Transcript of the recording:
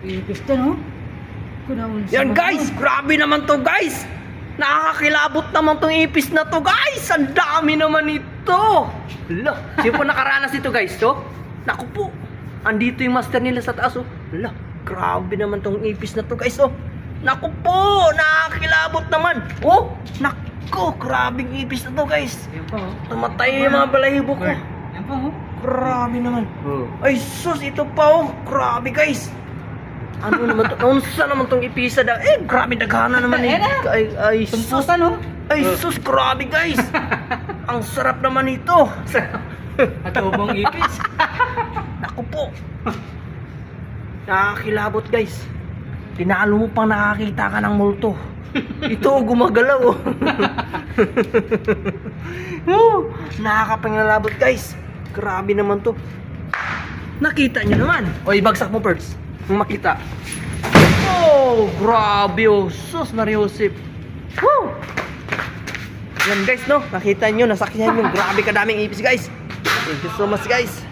Ipis ka, no? Yan guys, grabe naman to guys. Nakakakilabot naman tong ipis na to guys. Ang dami naman ito. Hala, sino po nakaranas ito guys? To? Naku po, andito yung master nila sa taas oh. Hala, grabe naman tong ipis na to guys oh. Naku po, nakakilabot naman. Oh, naku, grabing ipis na to guys. Yan pa, oh. Namatay yung mga balahibo ko. Yan pa, oh. Grabe naman. Ay sus, ito pa oh. Grabe guys. Ano naman to? Unsa naman tong ipisa daw? Eh, grabe daghana naman eh. Ay sus. Tumpusan, no? Ay sus, grabe guys. Ang sarap naman ito. Atubong ipis. Naku po. Nakakilabot guys. Tinalo mo pang nakakita ka ng multo. Ito gumagalaw oh. Nakakapangilabot guys. Grabe naman to. Nakita nyo naman. Oy, bagsak mo first. Kung makita. Oh, grabe oh. Sus, Mariosip. Woo! Yan guys, no? Nakita nyo, nasakyan yung grabe kadaming ipis guys. Thank you so much guys.